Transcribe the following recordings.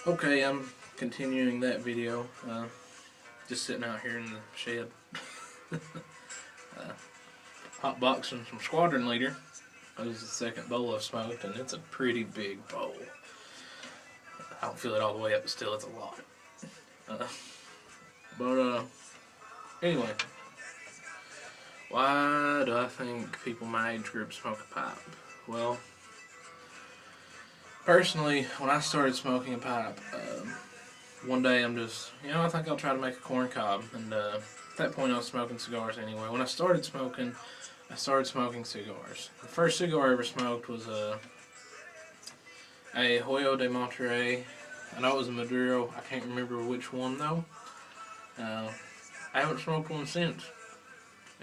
Okay, I'm continuing that video. Just sitting out here in the shed. Hot boxing some Squadron Leader. That was the second bowl I've smoked, and it's a pretty big bowl. I don't feel it all the way up, but still, it's a lot. Anyway, why do I think people my age group smoke a pipe? Well, personally, when I started smoking a pipe, one day I'm just, I think I'll try to make a corn cob. And at that point I was smoking cigars anyway. When I started smoking cigars. The first cigar I ever smoked was a Hoyo de Monterrey. I know it was a Maduro. I can't remember which one though. I haven't smoked one since,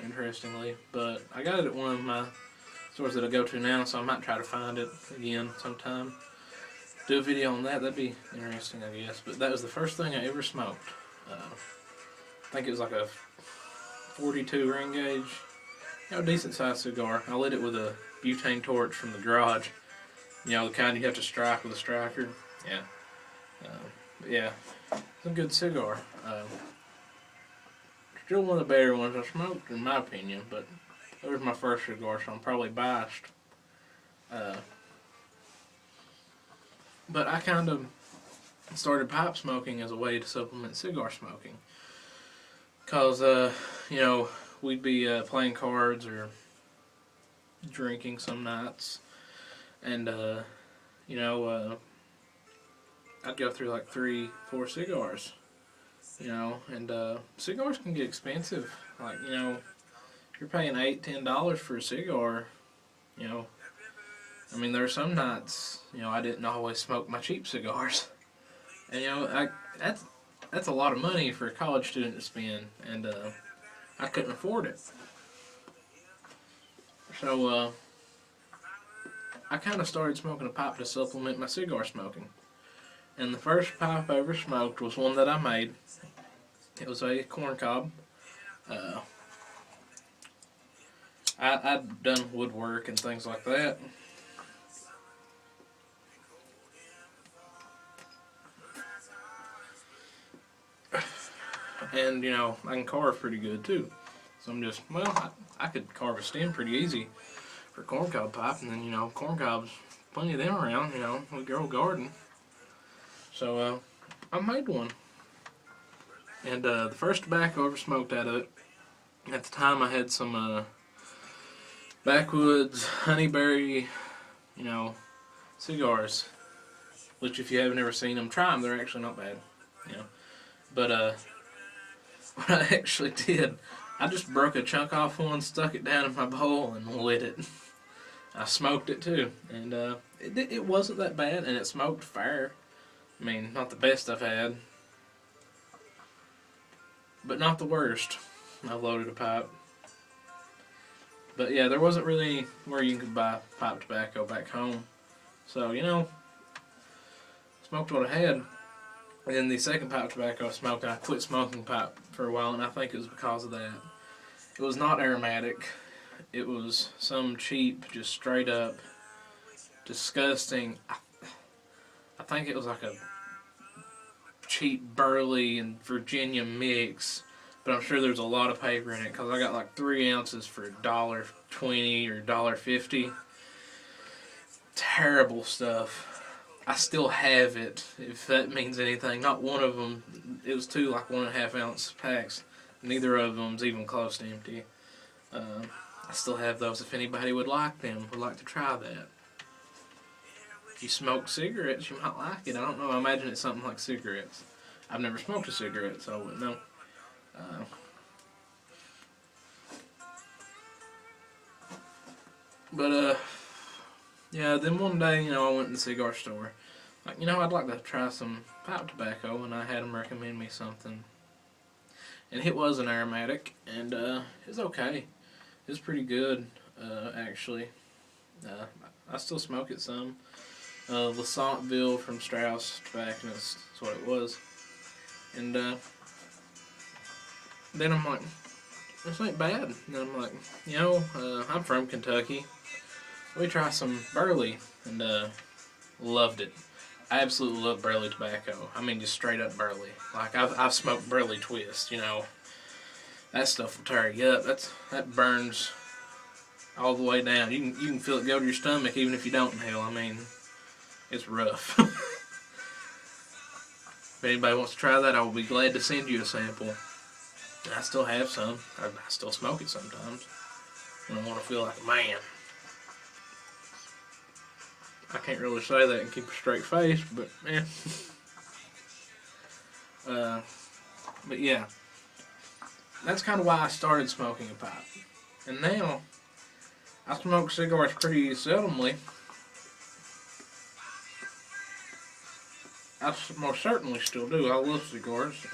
interestingly. But I got it at one of my stores that I go to now, so I might try to find it again sometime. Do a video on that. That'd be interesting, I guess. But that was the first thing I ever smoked. I think it was like a 42 ring gauge. Decent sized cigar. I lit it with a butane torch from the garage. The kind you have to strike with a striker. Yeah. Yeah. It's a good cigar. Still one of the better ones I smoked, in my opinion, but that was my first cigar, so I'm probably biased. But I kind of started pipe smoking as a way to supplement cigar smoking. Because, we'd be playing cards or drinking some nights. And, I'd go through like 3-4 cigars. And cigars can get expensive. Like, if you're paying $8-10 for a cigar, there are some nights, I didn't always smoke my cheap cigars. And, that's a lot of money for a college student to spend, and I couldn't afford it. So, I kind of started smoking a pipe to supplement my cigar smoking. And the first pipe I ever smoked was one that I made. It was a corn cob. I'd done woodwork and things like that. And, I can carve pretty good too. So I'm just, I could carve a stem pretty easy for corncob pipe. And then, corn cobs, plenty of them around, we grow a garden. So, I made one. And the first tobacco I ever smoked out of it, at the time I had some backwoods honeyberry, cigars. Which if you haven't ever seen them, try them. They're actually not bad. But, what I actually did, I just broke a chunk off one, stuck it down in my bowl, and lit it. I smoked it too, and it wasn't that bad, and it smoked fair. Not the best I've had, but not the worst. I loaded a pipe. But yeah, there wasn't really where you could buy pipe tobacco back home. So, smoked what I had. And then the second pipe tobacco I smoked, I quit smoking pipe for a while, and I think it was because of that. It was not aromatic. It was some cheap, just straight up, disgusting. I think it was like a cheap burley and Virginia mix, but I'm sure there's a lot of paper in it, because I got like 3 ounces for $1.20 or $1.50. Terrible stuff. I still have it, if that means anything. Not one of them. It was 2 like 1.5 ounce packs. Neither of them's even close to empty. I still have those if anybody would like them, would like to try that. If you smoke cigarettes, you might like it. I don't know. I imagine it's something like cigarettes. I've never smoked a cigarette, so I wouldn't know. Yeah, then one day, I went to the cigar store. Like, I'd like to try some pipe tobacco, and I had them recommend me something. And it was an aromatic, and it was okay. It was pretty good, actually. I still smoke it some. Lasantville from Strauss Tobacconist, that's what it was. And then I'm like, this ain't bad. And then I'm like, I'm from Kentucky. Let me try some burley, and loved it. I absolutely love burley tobacco. I mean, just straight up burley. Like, I've smoked burley twist, you know. That stuff will tear you up. That burns all the way down. You can feel it go to your stomach even if you don't inhale. I mean, it's rough. If anybody wants to try that, I will be glad to send you a sample. I still have some. I still smoke it sometimes when I want to feel like a man. I can't really say that and keep a straight face, but yeah. But yeah, that's kind of why I started smoking a pipe. And now, I smoke cigars pretty seldomly. I most certainly still do. I love cigars.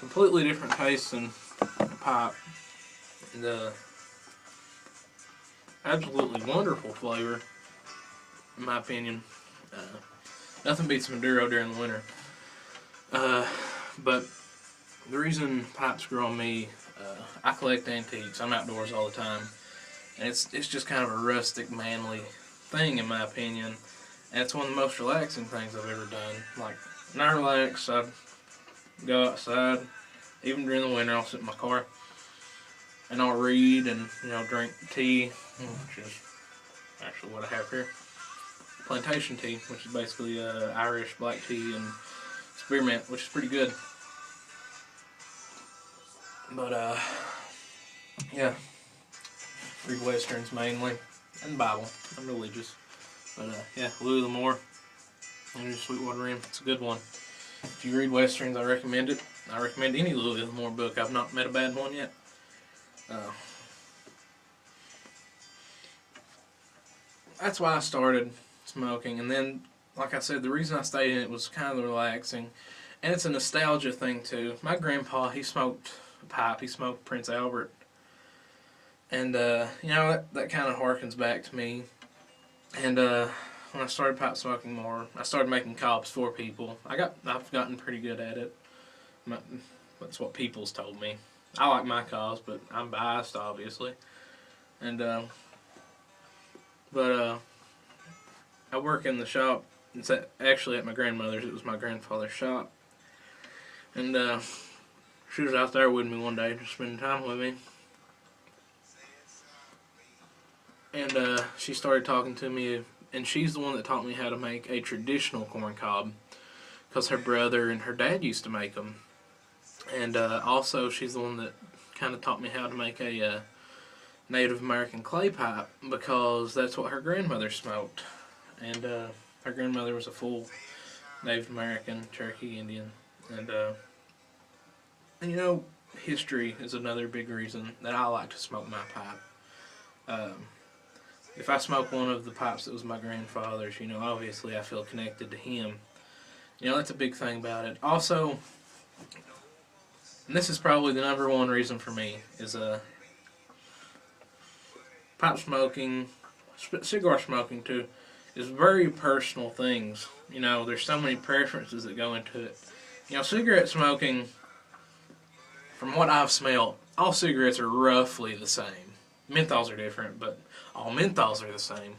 Completely different taste than a pipe. And absolutely wonderful flavor, in my opinion. Nothing beats Maduro during the winter. But the reason pipes grow on me, I collect antiques. I'm outdoors all the time. And it's just kind of a rustic, manly thing, in my opinion. And it's one of the most relaxing things I've ever done. Like, when I relax, I go outside. Even during the winter, I'll sit in my car and I'll read and, you know, drink tea, which is actually what I have here. Plantation tea, which is basically Irish black tea and spearmint, which is pretty good. But yeah, read westerns mainly, and Bible. I'm religious, but yeah, Louis L'Amour and Sweetwater Rim. It's a good one. If you read westerns, I recommend it. I recommend any Louis L'Amour book. I've not met a bad one yet. That's why I started smoking, and then, like I said, the reason I stayed in it was kind of relaxing, and it's a nostalgia thing too. My grandpa, he smoked a pipe. He smoked Prince Albert, and you know, that kind of harkens back to me. And when I started pipe smoking more, I started making cobs for people. I've gotten pretty good at it. That's what people's told me. I like my cobs, but I'm biased, obviously. And I work in the shop. It's actually at my grandmother's. It was my grandfather's shop. And she was out there with me one day, just spending time with me. And she started talking to me, and she's the one that taught me how to make a traditional corn cob, because her brother and her dad used to make them. And also, she's the one that kind of taught me how to make a Native American clay pipe, because that's what her grandmother smoked. And her grandmother was a full Native American Cherokee Indian. And you know, history is another big reason that I like to smoke my pipe. If I smoke one of the pipes that was my grandfather's, you know, obviously I feel connected to him. You know, that's a big thing about it. Also, and this is probably the #1 reason for me, is pipe smoking, cigar smoking too, is very personal things. You know, there's so many preferences that go into it. You know, cigarette smoking, from what I've smelled, all cigarettes are roughly the same. Menthols are different, but all menthols are the same.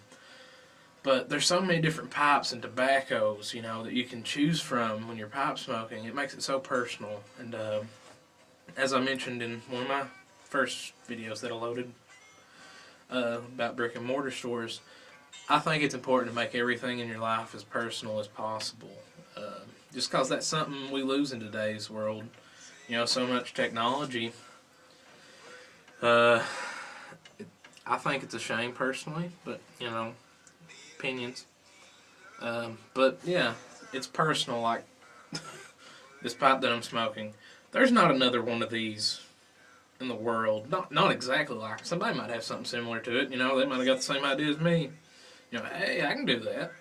But there's so many different pipes and tobaccos, you know, that you can choose from when you're pipe smoking. It makes it so personal. And as I mentioned in one of my first videos that I loaded about brick and mortar stores, I think it's important to make everything in your life as personal as possible. Just because that's something we lose in today's world. You know, so much technology. I think it's a shame personally, but, you know, opinions. But yeah, it's personal. Like this pipe that I'm smoking, there's not another one of these in the world. Not exactly like it. Somebody might have something similar to it. You know, they might have got the same idea as me. You know, hey, I can do that.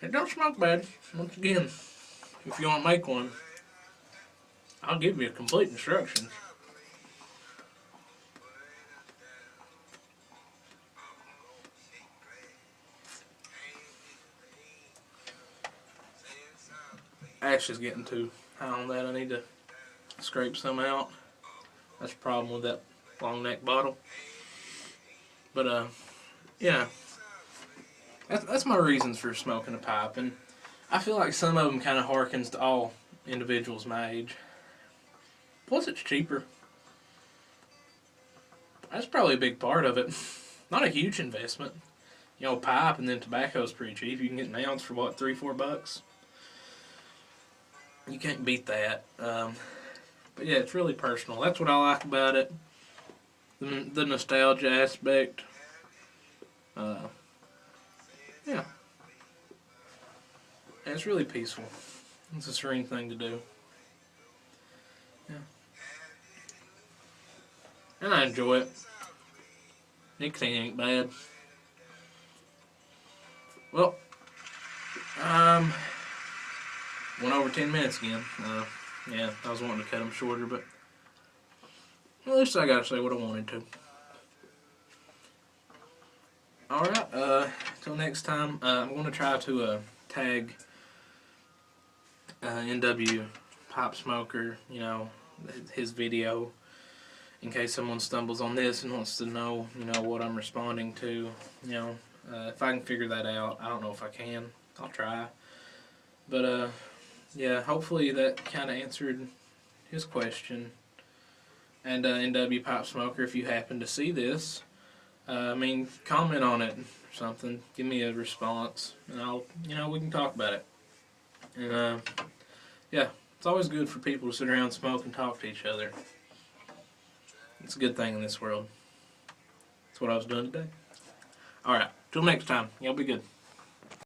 It don't smoke bad. Once again, if you want to make one, I'll give you complete instructions. Ash is getting too high on that. I need to scrape some out. That's the problem with that long neck bottle. But yeah, that's my reasons for smoking a pipe, and I feel like some of them kind of harkens to all individuals my age. Plus, it's cheaper. That's probably a big part of it. Not a huge investment. You know, pipe and then tobacco's pretty cheap. You can get an ounce for what, $3-4? You can't beat that. But yeah, it's really personal. That's what I like about it. The nostalgia aspect. Yeah. And it's really peaceful. It's a serene thing to do. Yeah. And I enjoy it. Nicotine ain't bad. Well, went over 10 minutes again. Yeah, I was wanting to cut them shorter, but at least I gotta say what I wanted to. Alright, till next time, I'm going to try to tag NW Pipe Smoker, you know, his video, in case someone stumbles on this and wants to know, you know, what I'm responding to. You know, if I can figure that out. I don't know if I can. I'll try. But, yeah, hopefully that kind of answered his question. And NW Pipe Smoker, if you happen to see this, I mean, comment on it or something. Give me a response, and I'll, you know, we can talk about it. And, yeah, it's always good for people to sit around and smoke and talk to each other. It's a good thing in this world. That's what I was doing today. Alright, till next time. Y'all be good.